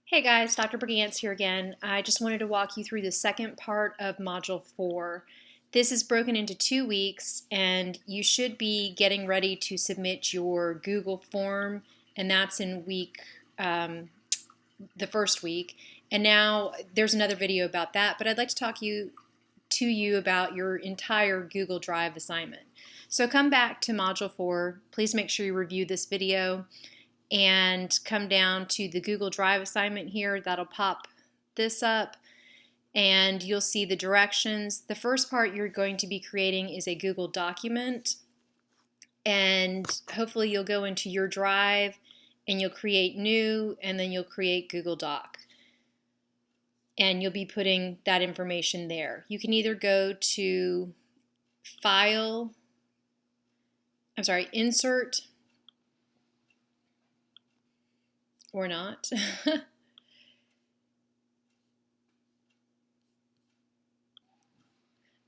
Hey guys, Dr. Brigance here again. I just wanted to walk you through the second part of Module 4. This is broken into 2 weeks, and you should be getting ready to submit your Google form, and that's in the first week. And now there's another video about that, but I'd like to talk to you about your entire Google Drive assignment. So come back to Module 4. Please make sure you review this video and come down to the Google Drive assignment here. That'll pop this up and you'll see the directions. The first part you're going to be creating is a Google document, and hopefully you'll go into your Drive and you'll create new, and then you'll create Google Doc, and you'll be putting that information there. You can either go to Insert, or not.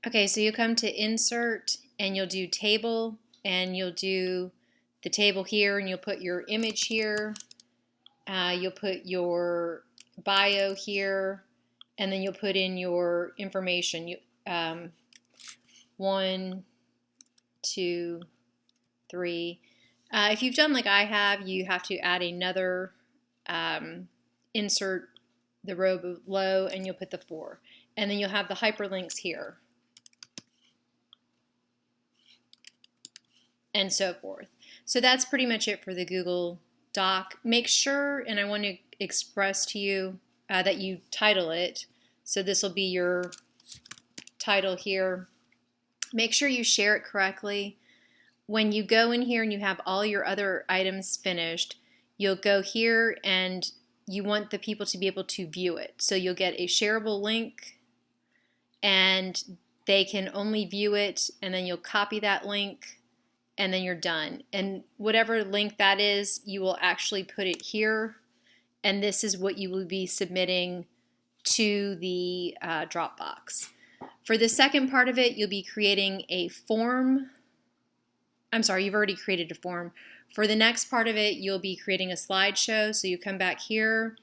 Okay, so you'll come to Insert and you'll do Table, and you'll do the table here, and you'll put your image here, you'll put your bio here, and then you'll put in your information. 1, 2, 3. If you've done like I have, you have to add another insert the row below, and you'll put the 4. And then you'll have the hyperlinks here, and so forth. So that's pretty much it for the Google Doc. Make sure, and I want to express to you that you title it. So this will be your title here. Make sure you share it correctly. When you go in here and you have all your other items finished, you'll go here and you want the people to be able to view it. So you'll get a shareable link, and they can only view it, and then you'll copy that link, and then you're done. And whatever link that is, you will actually put it here, and this is what you will be submitting to the Dropbox. For the second part of it, you'll be creating a form. I'm sorry, you've already created a form. For the next part of it, you'll be creating a slideshow. So you come back here,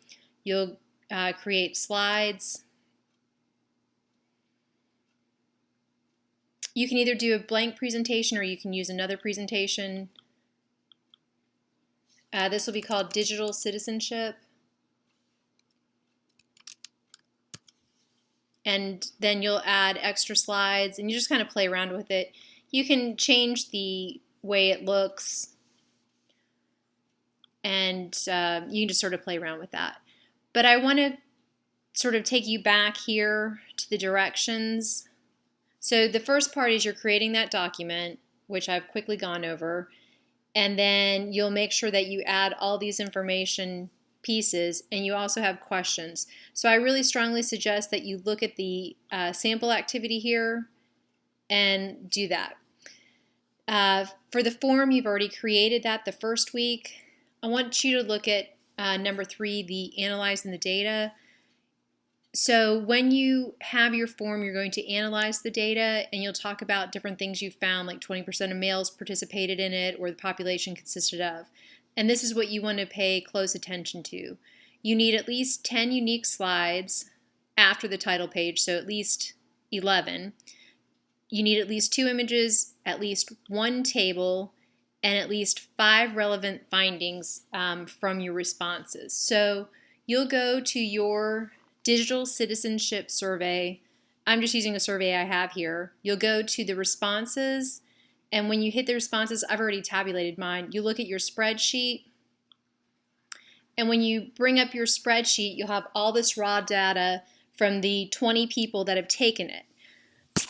you'll create slides. You can either do a blank presentation or you can use another presentation. This will be called Digital Citizenship. And then you'll add extra slides, and you just kind of play around with it. You can change the way it looks, and you can just sort of play around with that. But I want to sort of take you back here to the directions. So the first part is you're creating that document, which I've quickly gone over, and then you'll make sure that you add all these information pieces, and you also have questions. So I really strongly suggest that you look at the sample activity here and do that. For the form, you've already created that the first week. I want you to look at number 3, the analyzing the data. So when you have your form, you're going to analyze the data, and you'll talk about different things you found, like 20% of males participated in it, or the population consisted of. And this is what you want to pay close attention to. You need at least 10 unique slides after the title page, so at least 11. You need at least 2 images, at least 1 table, and at least 5 relevant findings from your responses. So you'll go to your digital citizenship survey. I'm just using a survey I have here. You'll go to the responses, and when you hit the responses, I've already tabulated mine. You look at your spreadsheet, and when you bring up your spreadsheet, you'll have all this raw data from the 20 people that have taken it.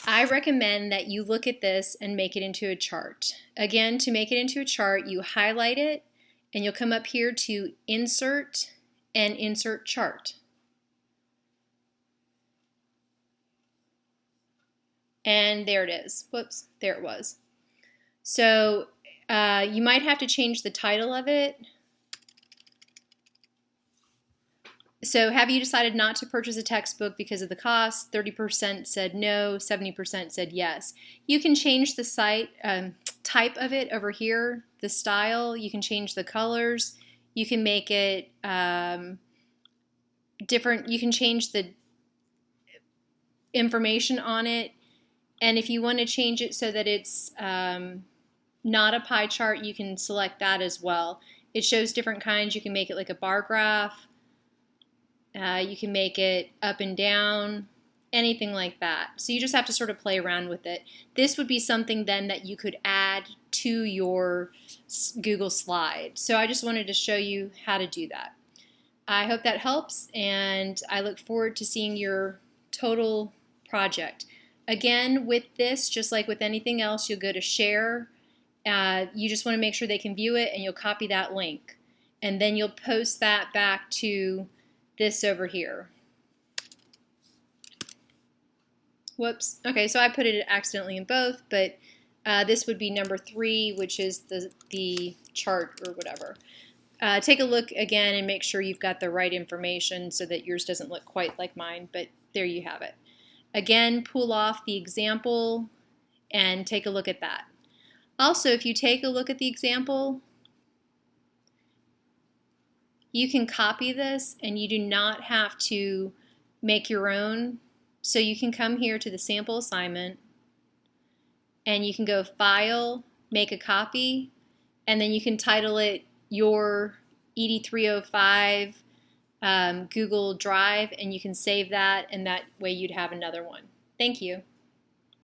I recommend that you look at this and make it into a chart. Again, to make it into a chart, you highlight it, and you'll come up here to Insert and Insert Chart. And there it is. Whoops, there it was. So you might have to change the title of it. So have you decided not to purchase a textbook because of the cost? 30% said no, 70% said yes. You can change the type of it over here, the style. You can change the colors. You can make it different, you can change the information on it. And if you want to change it so that it's not a pie chart, you can select that as well. It shows different kinds. You can make it like a bar graph. You can make it up and down, anything like that. So you just have to sort of play around with it. This would be something then that you could add to your Google slide. So I just wanted to show you how to do that. I hope that helps, and I look forward to seeing your total project. Again, with this, just like with anything else, you'll go to share. You just want to make sure they can view it, and you'll copy that link. And then you'll post that back to this over here. Whoops. Okay, so I put it accidentally in both, but this would be number 3, which is the chart or whatever. Take a look again and make sure you've got the right information so that yours doesn't look quite like mine, but there you have it. Again, pull off the example and take a look at that. Also, if you take a look at the example, you can copy this and you do not have to make your own. So you can come here to the sample assignment and you can go File, Make a Copy, and then you can title it your ED305 Google Drive, and you can save that, and that way you'd have another one. Thank you.